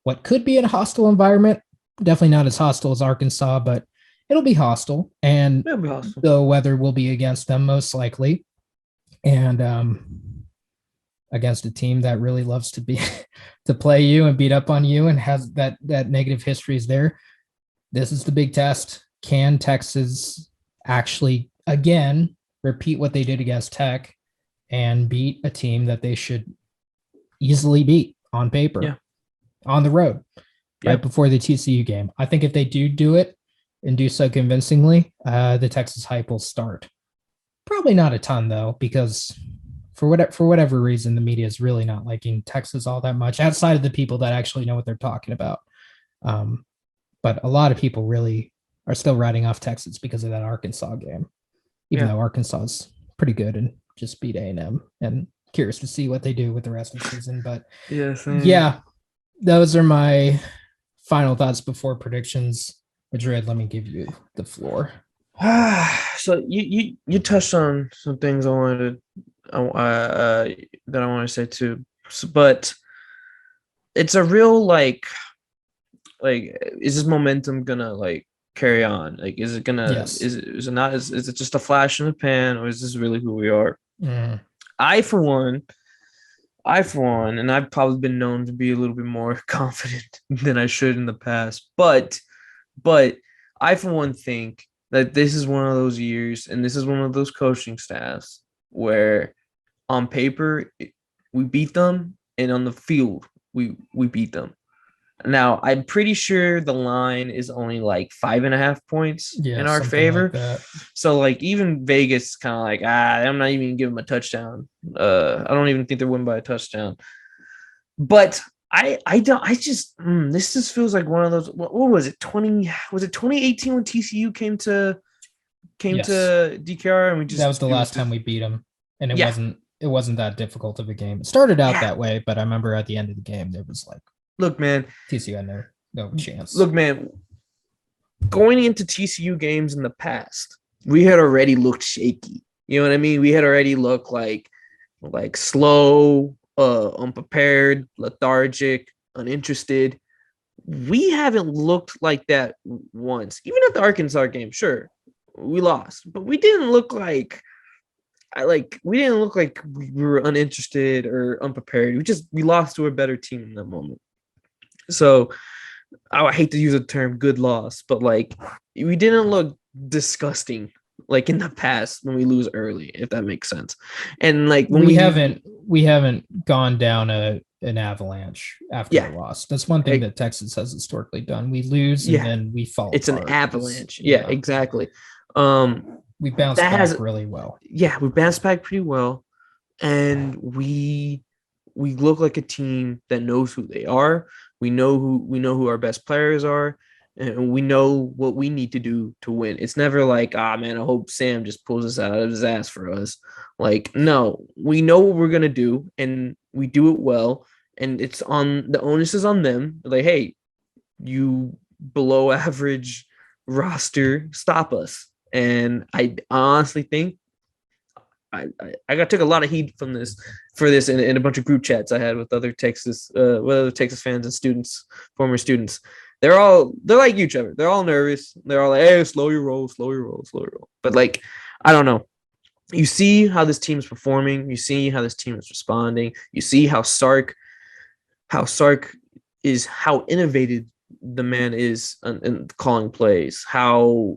what could be in a hostile environment, definitely not as hostile as Arkansas, but it'll be hostile, and the weather will be against them most likely, and against a team that really loves to play you and beat up on you and has that negative history is there. This is the big test. Can Texas actually again repeat what they did against Tech and beat a team that they should easily beat on paper, on the road, right before the TCU game? I think if they do it and do so convincingly, the Texas hype will start. Probably not a ton though, because for whatever reason, the media is really not liking Texas all that much outside of the people that actually know what they're talking about. But a lot of people really are still writing off Texas because of that Arkansas game, even though Arkansas is pretty good and just beat A&M, and curious to see what they do with the rest of the season. But those are my final thoughts before predictions. Madrid, let me give you the floor. So you touched on some things I wanted that I want to say too, but it's a real like is this momentum gonna like carry on? Like, is it gonna is it not? Is it just a flash in the pan, or is this really who we are? I for one, and I've probably been known to be a little bit more confident than I should in the past, but I for one think that this is one of those years, and this is one of those coaching staffs where on paper we beat them, and on the field we beat them. Now I'm pretty sure the line is only like 5.5 points in our favor. Like so like even Vegas kind of like, I'm not even giving them a touchdown. I don't even think they're winning by a touchdown. But this just feels like one of those. What was it? 2018 when TCU came to DKR, and that was the last time we beat them, and it wasn't that difficult of a game. It started out that way, but I remember at the end of the game there was like, look, man, TCU had no chance. Look, man, going into TCU games in the past, we had already looked shaky. You know what I mean? We had already looked like slow, unprepared, lethargic, uninterested. We haven't looked like that once. Even at the Arkansas game, sure, we lost, but we didn't look like we were uninterested or unprepared. We lost to a better team in that moment. So I hate to use the term good loss, but like we didn't look disgusting like in the past when we lose early, if that makes sense. And like when we haven't gone down an avalanche after a loss. That's one thing that Texas has historically done. We lose and then we fall. It's apart. An avalanche. Yeah, exactly. And we bounced That back has- really well. Yeah, we bounced back pretty well, and we look like a team that knows who they are. We know who our best players are, and we know what we need to do to win. It's never like, man, I hope Sam just pulls us out of his ass for us. Like, no, we know what we're gonna do, and we do it well. And the onus is on them. Like, hey, you below average roster, stop us. And I honestly think I took a lot of heat for this in a bunch of group chats I had with other Texas fans and students, former students. They're like you, Trevor. They're all nervous. They're all like, hey, slow your roll. But like, I don't know. You see how this team is performing. You see how this team is responding. You see how Sark is, how innovative the man is in calling plays. How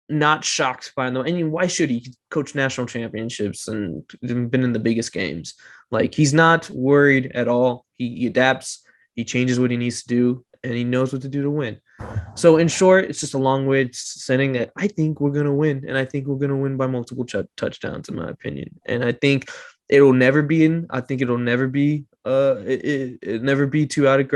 not shocked by them. I mean, why should he? He's coached national championships and been in the biggest games. Like, he's not worried at all. He adapts. He changes what he needs to do, and he knows what to do to win. So, in short, it's just a long way saying that I think we're going to win, and I think we're going to win by multiple touchdowns, in my it'll never be it'll never be too out of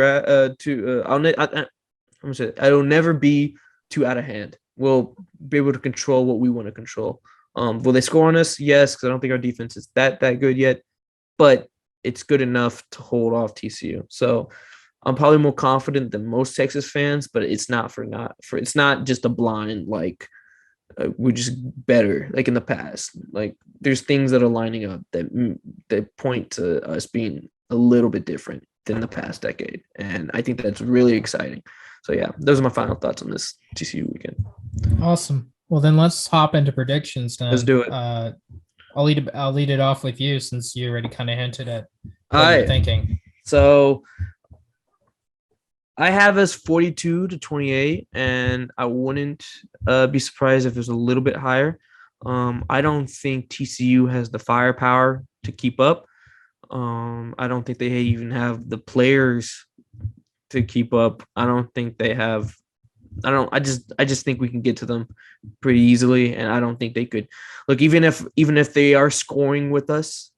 it'll never be too out of hand. We'll be able to control what we want to control. Will they score on us? Yes, because I don't think our defense is that good yet, but it's good enough to hold off TCU. So I'm probably more confident than most Texas fans, but it's not it's not just a blind, like, we're just better like in the past. Like, there's things that are lining up that point to us being a little bit different than the past decade, and I think that's really exciting. So yeah, those are my final thoughts on this TCU weekend. Awesome. Well, then let's hop into predictions. Then Let's do it. I'll lead it off with you, since you already kind of hinted at what All you're right. thinking. So I have us 42-28, and I wouldn't be surprised if it was a little bit higher. I don't think TCU has the firepower to keep up. I don't think they even have the players to keep up. I just think we can get to them pretty easily, and I don't think they could. Look, even if they are scoring with us,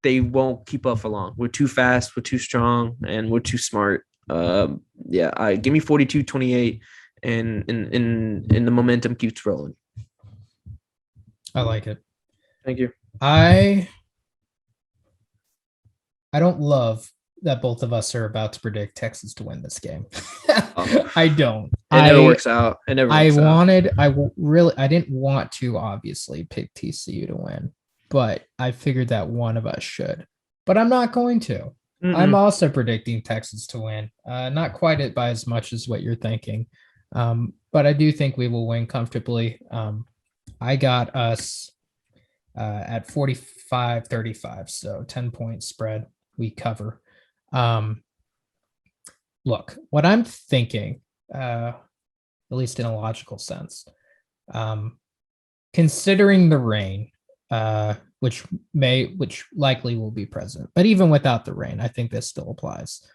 they won't keep up for long. We're too fast, we're too strong, and we're too smart. Give me 42-28, and the momentum keeps rolling. I like it. Thank you. I don't love that both of us are about to predict Texas to win this game. I don't. It never works out. It never works out. I didn't want to obviously pick TCU to win, but I figured that one of us should. But I'm not going to. I'm also predicting Texas to win. Not quite by as much as what you're thinking. But I do think we will win comfortably. I got us at 45-35, so 10-point spread. We cover. Look, what I'm thinking, at least in a logical sense, considering the rain, which likely will be present, but even without the rain, I think this still applies.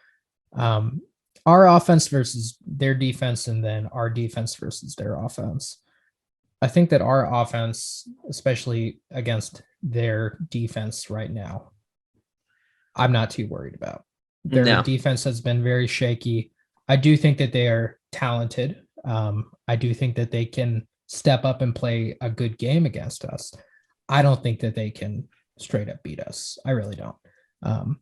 Our offense versus their defense, and then our defense versus their offense. I think that our offense, especially against their defense right now, I'm not too worried about. Their defense has been very shaky. I do think that they are talented. I do think that they can step up and play a good game against us. I don't think that they can straight up beat us. I really don't.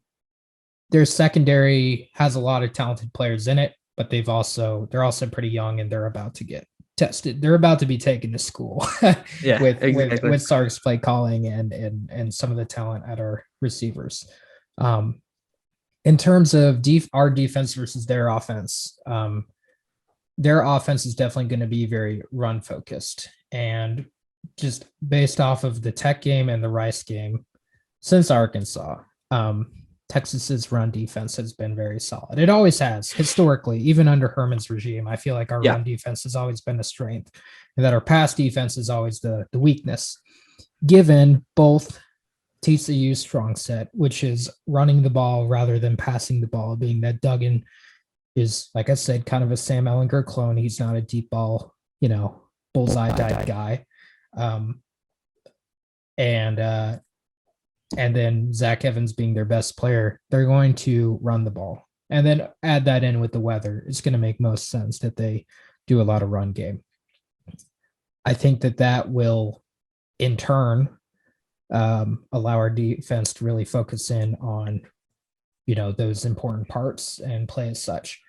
Their secondary has a lot of talented players in it, but they're also pretty young, and they're about to get tested. They're about to be taken to school with Sark's play calling and some of the talent at our receivers. In terms of our defense versus their offense is definitely going to be very run focused, and just based off of the Tech game and the Rice game since Arkansas, Texas's run defense has been very solid. It always has historically, even under Herman's regime. I feel like our run defense has always been a strength, and that our pass defense is always the weakness, given both TCU's strong set, which is running the ball rather than passing the ball, being that Duggan is, like I said, kind of a Sam Ehlinger clone. He's not a deep ball, bullseye type guy. And then Zach Evans being their best player, they're going to run the ball. And then add that in with the weather. It's going to make most sense that they do a lot of run game. I think that will, in turn, allow our defense to really focus in on, those important parts and play as such.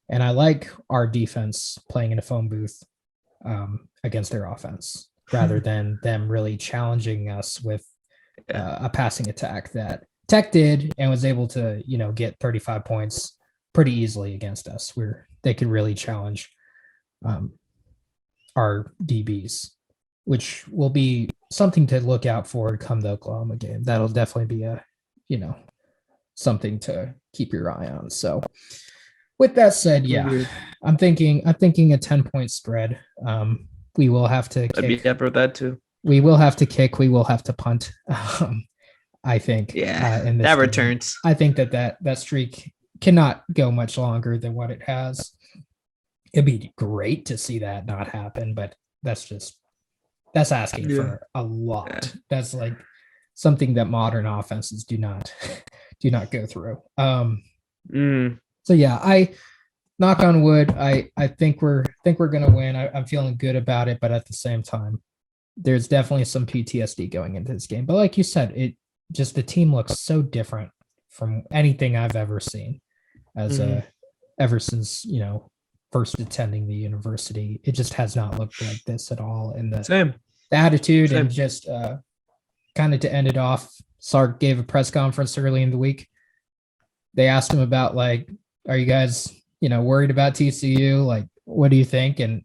And I like our defense playing in a phone booth against their offense rather than them really challenging us with a passing attack that Tech did and was able to, get 35 points pretty easily against us, where they could really challenge our DBs, which will be something to look out for come the Oklahoma game. That'll definitely be a, something to keep your eye on. So with that said, yeah, I'm thinking a 10-point spread. We will have to I'd be happy with that too. We will have to kick. We will have to punt. I think. Yeah, in this that game. returns. I think that streak cannot go much longer than what it has. It'd be great to see that not happen, but that's asking for a lot. Yeah. That's like something that modern offenses do not go through. So yeah, I knock on wood. I think we're gonna win. I'm feeling good about it, but at the same time, there's definitely some PTSD going into this game. But like you said, the team looks so different from anything I've ever seen ever since, first attending the university. It just has not looked like this at all. And the attitude and just kind of to end it off, Sark gave a press conference early in the week. They asked him about like, are you guys, worried about TCU? Like, what do you think? And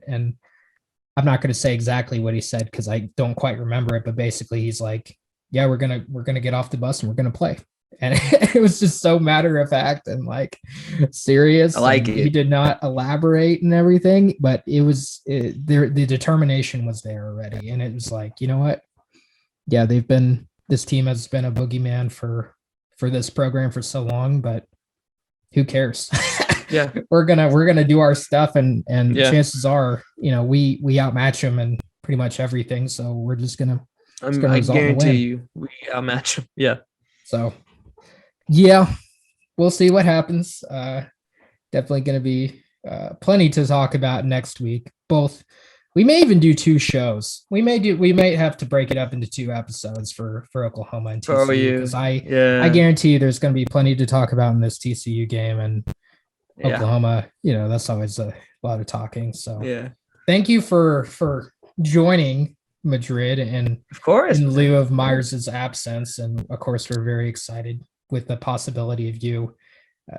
I'm not going to say exactly what he said because I don't quite remember it, but basically he's like, yeah, we're going to get off the bus and we're going to play. And it was just so matter of fact and like serious. I like it. He did not elaborate and everything, but the determination was there already. And it was like, you know what? Yeah, this team has been a boogeyman for this program for so long, but who cares? Yeah, we're gonna do our stuff and chances are, we outmatch them in pretty much everything. So we're just gonna. I guarantee you, we outmatch them. Yeah. So, yeah, we'll see what happens. Definitely gonna be plenty to talk about next week. We may even do 2 shows. We may have to break it up into 2 episodes for Oklahoma and TCU because I guarantee you there's going to be plenty to talk about in this TCU game and Oklahoma. That's always a lot of talking. So thank you for joining Madrid and of course in lieu of Myers's absence, and of course we're very excited with the possibility of you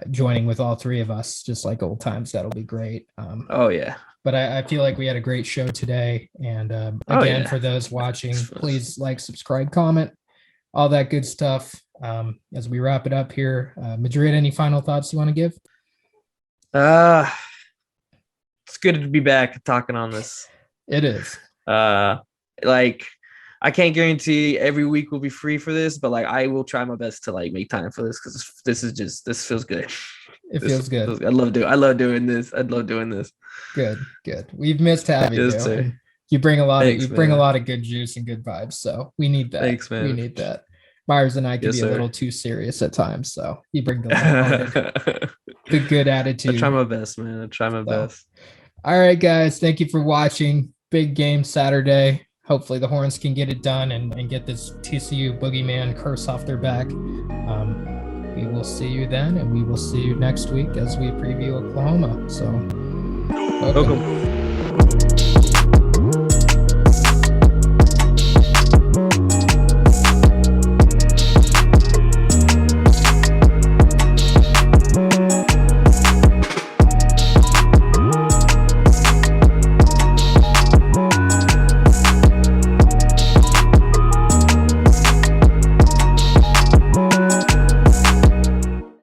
joining with all 3 of us, just like old times. That'll be great. But I feel like we had a great show today. And again, for those watching, please like, subscribe, comment, all that good stuff. As we wrap it up here, Madrid, any final thoughts you want to give? It's good to be back talking on this. It is. I can't guarantee every week will be free for this, but like I will try my best to like make time for this because this feels good. It feels good. I love doing this. I love doing this. Good. We've missed having you. You bring a lot of good juice and good vibes. So we need that. Thanks, man. We need that. Myers and I can be a little too serious at times. So you bring the good attitude. I try my best, man. I try my best. All right, guys. Thank you for watching. Big game Saturday. Hopefully the Horns can get it done and get this TCU boogeyman curse off their back. We will see you then, and we will see you next week as we preview Oklahoma. So, welcome.